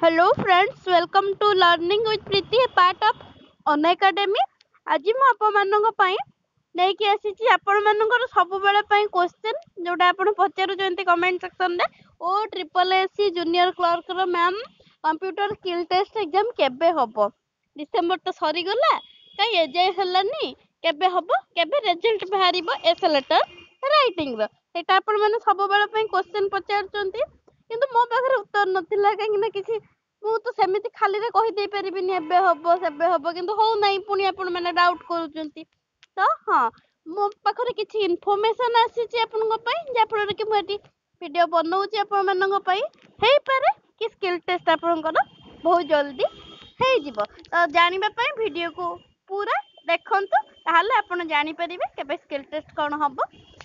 Hello friends, welcome to Learning with Preeti, a part of Unacademy. ଆଜି ମୁଁ ଆପଣମାନଙ୍କ ପାଇଁ ନେଇକି ଆସିଛି ଆପଣମାନଙ୍କର ସବୁବେଳେ ପାଇଁ କ୍ୱେଶ୍ଚନ୍ ଯୋଉଟା ଆପଣ ପଚାରୁଛନ୍ତି କମେଣ୍ଟ ସେକ୍ସନରେ ଓ SSC ଜୁନିୟର କ୍ଲର୍କର ma'am computer skill test exam କେବେ ହବ? ଡିସେମ୍ବର ତ ସରିଗଲା, କାଇଁ ଏଯାଏଁ ହେଲାନି? କେବେ ହବ? କେବେ ରେଜଲ୍ଟ ବାହାରିବ ଏସେ ଲେଟର ରାଇଟିଂର? ସେଇଟା ଆପଣମାନେ ସବୁବେଳେ ପାଇଁ କ୍ୱେଶ୍ଚନ୍ ପଚାରୁଛନ୍ତି, କିନ୍ତୁ ମୋ ପାଖରେ ଉତ୍ତର ନଥିଲା କାହିଁକି ନା କିଛି ମୁଁ ତ ସେମିତି ଖାଲିରେ କହିଦେଇ ପାରିବିନି ଏବେ ହବ ସେବେ ହବ, କିନ୍ତୁ ହଉନାହିଁ ପୁଣି ଆପଣମାନେ ଡାଉଟ୍ କରୁଛନ୍ତି। ତ ହଁ, ମୋ ପାଖରେ କିଛି ଇନଫର୍ମେସନ୍ ଆସିଛି ଆପଣଙ୍କ ପାଇଁ, ଯାହାଫଳରେ କି ମୁଁ ଏଠି ଭିଡ଼ିଓ ବନଉଛି ଆପଣମାନଙ୍କ ପାଇଁ। ହେଇପାରେ କି ସ୍କିଲ୍ ଟେଷ୍ଟ ଆପଣଙ୍କର ବହୁତ ଜଲ୍ଦି ହେଇଯିବ। ତ ଜାଣିବା ପାଇଁ ଭିଡ଼ିଓକୁ ପୁରା ଦେଖନ୍ତୁ, ତାହେଲେ ଆପଣ ଜାଣିପାରିବେ କେବେ ସ୍କିଲ୍ ଟେଷ୍ଟ କ'ଣ ହବ।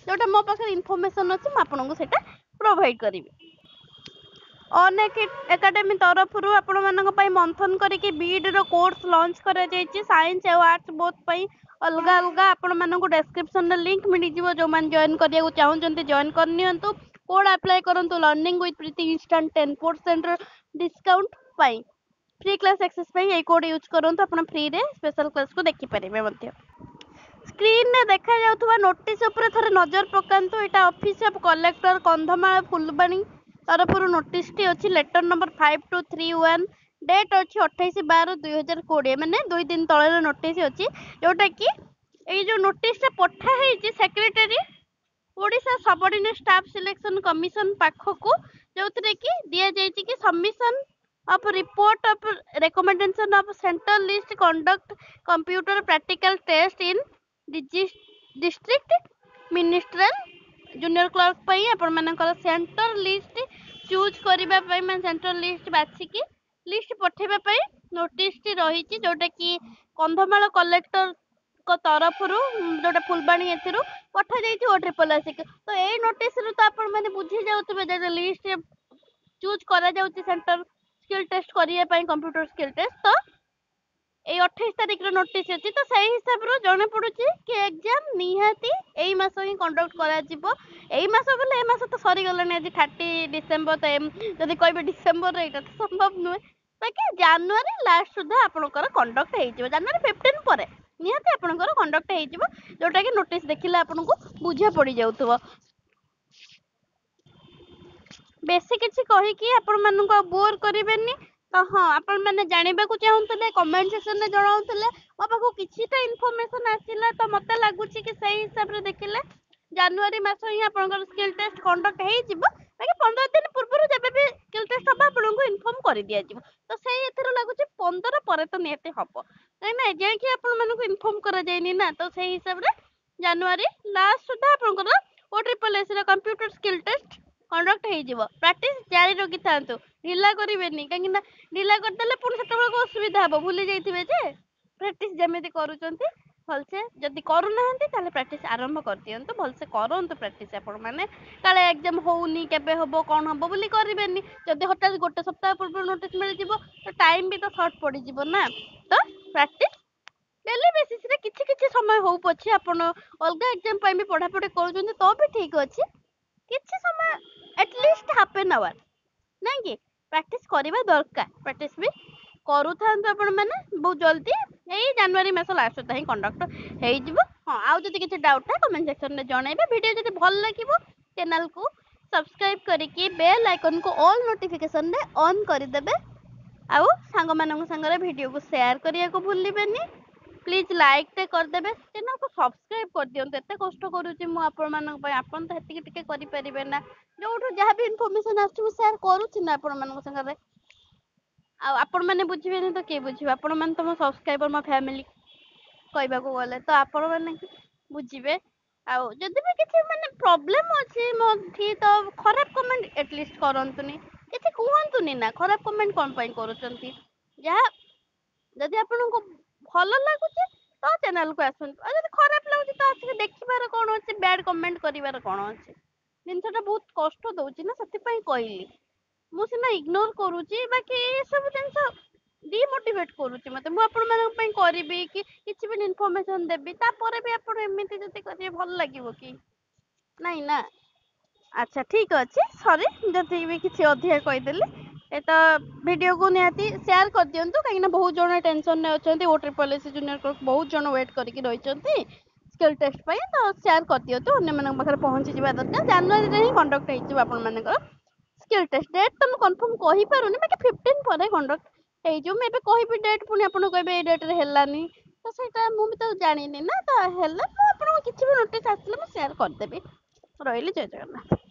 ଯୋଉଟା ମୋ ପାଖରେ ଇନଫର୍ମେସନ୍ ଅଛି ମୁଁ ଆପଣଙ୍କୁ ସେଇଟା ପ୍ରୋଭାଇଡ଼ କରିବି। ଅନ୍ଏକାଡେମୀ ତରଫରୁ ଆପଣମାନଙ୍କ ପାଇଁ ମନ୍ଥନ କରିକି ବିଇଡ଼ିର କୋର୍ସ ଲଞ୍ଚ କରାଯାଇଛି। ସାଇନ୍ସ ଆଉ ଆର୍ଟ୍ସ ବୋଥ୍ ପାଇଁ ଅଲଗା ଅଲଗା ଆପଣମାନଙ୍କୁ ଡେସ୍କ୍ରିପ୍ସନରେ ଲିଙ୍କ୍ ମିଳିଯିବ। ଯେଉଁମାନେ ଜଏନ୍ କରିବାକୁ ଚାହୁଁଛନ୍ତି ଜଏନ୍ କରିନିଅନ୍ତୁ। କୋଡ୍ ଆପ୍ଲାଏ କରନ୍ତୁ learning with Preeti instant 10% discount ପାଇଁ। ଫ୍ରି କ୍ଲାସ୍ ଆକ୍ସେସ୍ ପାଇଁ ଏଇ କୋଡ୍ ୟୁଜ୍ କରନ୍ତୁ, ଆପଣ ଫ୍ରିରେ ସ୍ପେଶାଲ କ୍ଲାସ୍କୁ ଦେଖିପାରିବେ ମଧ୍ୟ। ସ୍କ୍ରିନରେ ଦେଖାଯାଉଥିବା ନୋଟିସ୍ ଉପରେ ଥରେ ନଜର ପକାନ୍ତୁ। ଏଇଟା office of collector Kandhamal Phulbani ତରଫରୁ ନୋଟିସ୍ଟି ଅଛି। ଲେଟର ନମ୍ବର 5231, ଡେଟ୍ ଅଛି 28/12/2020, ମାନେ 2 ଦିନ ତଳର ନୋଟିସ୍ ଅଛି। ଯୋଉଟାକି ଏଇ ଯୋଉ ନୋଟିସ୍ଟା ପଠା ହେଇଛି secretary Odisha subordinate staff selection commission ପାଖକୁ, ଯୋଉଥିରେ କି ଦିଆଯାଇଛି କି submission of report of recommendation of central list conduct computer practical test in district ministerial junior clerk ପାଇଁ ଆପଣମାନଙ୍କର ସେଣ୍ଟର ଲିଷ୍ଟ ଚୁଜ୍ କରିବା ପାଇଁ, ମାନେ ସେଣ୍ଟର ଲିଷ୍ଟ ବାଛିକି ଲିଷ୍ଟ ପଠେଇବା ପାଇଁ ନୋଟିସ୍ଟି ରହିଛି, ଯୋଉଟା କି କନ୍ଧମାଳ କଲେକ୍ଟରଙ୍କ ତରଫରୁ, ଯୋଉଟା ଫୁଲବାଣୀ ଏଥିରୁ ପଠାଯାଇଛି OSSC। ତ ଏଇ ନୋଟିସ୍ରୁ ତ ଆପଣମାନେ ବୁଝି ଯାଉଥିବେ ଯେ ଲିଷ୍ଟ ଚୁଜ୍ କରାଯାଉଛି ସେଣ୍ଟର ସ୍କିଲ୍ ଟେଷ୍ଟ କରିବା ପାଇଁ, କମ୍ପ୍ୟୁଟର ସ୍କିଲ୍ ଟେଷ୍ଟ। ତ ଏଇ 28 ତାରିଖର ନୋଟିସ୍ ଅଛି, ତ ସେଇ ହିସାବରୁ ଜଣାପଡ଼ୁଛି କି ଏକ୍ଜାମ୍ ନିହାତି ଏଇ ମାସ ହିଁ କଣ୍ଡକ୍ଟ କରାଯିବ। ଏଇ ମାସ ବୋଲେ ଏ ମାସ ତ ସରିଗଲାଣି, ଆଜି 30 ଡିସେମ୍ବର। ତ ଯଦି କହିବେ ଡିସେମ୍ବରରେ, ଏଇଟା ତ ସମ୍ଭବ ନୁହେଁ। ବାକି ଜାନୁଆରୀ ଲାଷ୍ଟ ସୁଦ୍ଧା ଆପଣଙ୍କର କଣ୍ଡକ୍ଟ ହେଇଯିବ। ଜାନୁଆରୀ 15 ପରେ ନିହାତି ଆପଣଙ୍କର କଣ୍ଡକ୍ଟ ହେଇଯିବ, ଯୋଉଟାକି ନୋଟିସ୍ ଦେଖିଲେ ଆପଣଙ୍କୁ ବୁଝା ପଡ଼ିଯାଉଥିବ। ବେଶୀ କିଛି କହିକି ଆପଣମାନଙ୍କୁ ଆଉ ବୋର୍ କରିବେନି। ତ ହଁ, ଆପଣମାନେ ଜାଣିବାକୁ ଚାହୁଁଥିଲେ କମେଣ୍ଟ ସେକ୍ସନରେ ଜଣାଉଥିଲେ। ମୋ ପାଖକୁ କିଛିଟା ଇନଫର୍ମେସନ୍ ଆସିଲା, ତ ମୋତେ ଲାଗୁଛି କି ସେଇ ହିସାବରେ ଦେଖିଲେ ଜାନୁଆରୀ ମାସ ହିଁ ଆପଣଙ୍କର ସ୍କିଲ୍ ଟେଷ୍ଟ କଣ୍ଡକ୍ଟ ହେଇଯିବ। ବାକି 15 ଦିନ ପୂର୍ବରୁ ଯେବେ ବି ସ୍କିଲ୍ ଟେଷ୍ଟ ହବ ଆପଣଙ୍କୁ ଇନଫର୍ମ କରିଦିଆଯିବ। ତ ସେଇ ଏଥିରୁ ଲାଗୁଛି 15 ପରେ ତ ନିହାତି ହବ, କାହିଁକିନା ଏଯାଏଁ ଆପଣମାନଙ୍କୁ ଇନଫର୍ମ କରାଯାଇନି ନା। ତ ସେଇ ହିସାବରେ ଜାନୁଆରୀ ଲାଷ୍ଟ ସୁଦ୍ଧା ଆପଣଙ୍କର OSSCର କମ୍ପ୍ୟୁଟର ସ୍କିଲ୍ ଟେଷ୍ଟ କଣ୍ଡକ୍ଟ ହେଇଯିବ। ପ୍ରାକ୍ଟିସ୍ ଜାରି ରଖିଥାନ୍ତୁ, ଢିଲା କରିବେନି, କାହିଁକିନା ଢିଲା କରିଦେଲେ ପୁଣି ସେତେବେଳକୁ ଅସୁବିଧା ହବ, ଭୁଲି ଯାଇଥିବେ ଯେ। ପ୍ରାକ୍ଟିସ୍ ଯେମିତି କରୁଛନ୍ତି ଭଲସେ, ଯଦି କରୁନାହାନ୍ତି ତାହେଲେ ପ୍ରାକ୍ଟିସ୍ ଆରମ୍ଭ କରିଦିଅନ୍ତୁ। ଭଲସେ କରନ୍ତୁ ପ୍ରାକ୍ଟିସ୍ ଆପଣମାନେ, କାଳେ ଏକ୍ଜାମ୍ ହଉନି, କେବେ ହବ କ'ଣ ହବ ବୋଲି କରିବେନି। ଯଦି ହଠାତ୍ ଗୋଟେ ସପ୍ତାହ ପୂର୍ବରୁ ନୋଟିସ୍ ମିଳିଯିବ ତ ଟାଇମ୍ ବି ତ ସର୍ଟ ପଡ଼ିଯିବ ନା। ତ ପ୍ରାକ୍ଟିସ୍ ଡେଲି ବେସିସ୍ରେ କିଛି କିଛି ସମୟ ହଉ ପଛେ, ଆପଣ ଅଲଗା ଏକ୍ଜାମ୍ ପାଇଁ ବି ପଢ଼ାପଢ଼ି କରୁଛନ୍ତି ତ ବି ଠିକ୍ ଅଛି। କିଛି ସମୟ ଆଟଲିଷ୍ଟ ହାଫ୍ ଆନ୍ ଆୱାର ନାଇଁ କି ପ୍ରାକ୍ଟିସ୍ କରିବା ଦରକାର। ପ୍ରାକ୍ଟିସ୍ ବି କରୁଥାନ୍ତୁ ଆପଣମାନେ। ବହୁତ ଜଲ୍ଦି ଏଇ ଜାନୁଆରୀ ମାସ ଲାଷ୍ଟ ସୁଦ୍ଧା ହିଁ କଣ୍ଡକ୍ଟ ହେଇଯିବ। ହଁ, ଆଉ ଯଦି କିଛି ଡାଉଟ୍ ଥାଏ କମେଣ୍ଟ ସେକ୍ସନରେ ଜଣାଇବେ। ଭିଡ଼ିଓ ଯଦି ଭଲ ଲାଗିବ ଚ୍ୟାନେଲକୁ ସବସ୍କ୍ରାଇବ୍ କରିକି ବେଲ୍ ଆଇକନ୍କୁ ଅଲ୍ ନୋଟିଫିକେସନରେ ଅନ୍ କରିଦେବେ। ଆଉ ସାଙ୍ଗମାନଙ୍କ ସାଙ୍ଗରେ ଭିଡ଼ିଓକୁ ସେୟାର କରିବାକୁ ଭୁଲିବେନି। ପ୍ଲିଜ୍ ଲାଇକ୍ଟେ କରିଦେବେ, ଚ୍ୟାନେଲକୁ ସବସ୍କ୍ରାଇବ୍ କରିଦିଅନ୍ତୁ। ଏତେ କଷ୍ଟ କରୁଛି ମୁଁ ଆପଣମାନଙ୍କ ପାଇଁ, ଆପଣ ତ ସେତିକି ଟିକେ କରିପାରିବେ ନା। ଯୋଉଠୁ ଯାହା ବି ଇନଫର୍ମେସନ୍ ଆସୁଛି ମୁଁ ସେୟାର କରୁଛି ନା ଆପଣମାନଙ୍କ ସାଙ୍ଗରେ। ଆଉ ଆପଣମାନେ ବୁଝିବେନି ତ କିଏ ବୁଝିବ? ଆପଣମାନେ ତ ମୋ ସବସ୍କ୍ରାଇବର, ମୋ ଫ୍ୟାମିଲି କହିବାକୁ ଗଲେ। ତ ଆପଣମାନେ ବୁଝିବେ। ଆଉ ଯଦି ବି କିଛି ମାନେ ପ୍ରୋବ୍ଲେମ୍ ଅଛି ମୋଠି, ତ ଖରାପ କମେଣ୍ଟ ଆଟଲିଷ୍ଟ କରନ୍ତୁନି, କିଛି କୁହନ୍ତୁନି ନା। ଖରାପ କମେଣ୍ଟ କ'ଣ ପାଇଁ କରୁଛନ୍ତି? ଯାହା ଯଦି ଆପଣଙ୍କୁ ଭଲ ଲାଗୁଛି ତ ଚ୍ୟାନେଲକୁ ଆସନ୍ତୁ, ଆଉ ଯଦି ଖରାପ ଲାଗୁଛି ତ ଆସିକି ଦେଖିବାର କ'ଣ ଅଛି, ବ୍ୟାଡ୍ କମେଣ୍ଟ କରିବାର କ'ଣ ଅଛି? ଜିନିଷଟା ବହୁତ କଷ୍ଟ ଦେଉଛି ନା, ସେଥିପାଇଁ କହିଲି। ମୁଁ ସିନା ଇଗ୍ନୋର କରୁଛି, ବାକି ଏସବୁ ଜିନିଷ ଡିମୋଟିଭେଟ୍ କରୁଛି ମୋତେ। ମୁଁ ଆପଣମାନଙ୍କ ପାଇଁ କରିବି କି କିଛି ବି ଇନଫର୍ମେସନ୍ ଦେବି, ତାପରେ ବି ଆପଣ ଏମିତି ଯଦି କରିବେ ଭଲ ଲାଗିବ କି? ନାଇଁ ନା। ଆଚ୍ଛା, ଠିକ୍ ଅଛି, ସରି ଯଦି ବି କିଛି ଅଧିକା କହିଦେଲି। ଏ ତ ଭିଡ଼ିଓକୁ ନିହାତି ସେୟାର କରିଦିଅନ୍ତୁ କାହିଁକିନା ବହୁତ ଜଣ ଟେନସନରେ ଅଛନ୍ତି OSSC ଜୁନିୟର ବହୁତ ଜଣ ୱେଟ୍ କରିକି ରହିଛନ୍ତି ସ୍କିଲ୍ ଟେଷ୍ଟ ପାଇଁ ତ ସେୟାର କରିଦିଅନ୍ତୁ ଅନ୍ୟମାନଙ୍କ ପାଖରେ ପହଞ୍ଚିଯିବା ଦରକାର ଜାନୁଆରୀରେ ହିଁ କଣ୍ଡକ୍ଟ ହେଇଯିବ ଆପଣମାନଙ୍କର ସ୍କିଲ୍ ଟେଷ୍ଟ ଡେଟ୍ ତ ମୁଁ କନଫର୍ମ କହିପାରୁନି ବାକି 15 ପରେ କଣ୍ଡକ୍ଟ ହେଇଯିବ ମୁଁ ଏବେ କହିବି ଡେଟ୍ ପୁଣି ଆପଣ କହିବେ ଏଇ ଡେଟ୍ରେ ହେଲାନି ତ ସେଇଟା ମୁଁ ବି ତ ଜାଣିନି ନା ତ ହେଲେ ମୁଁ ଆପଣଙ୍କୁ କିଛି ବି ନୋଟିସ୍ ଆସିଲେ ମୁଁ ସେୟାର କରିଦେବି ରହିଲି ଜୟ ଜଗନ୍ନାଥ।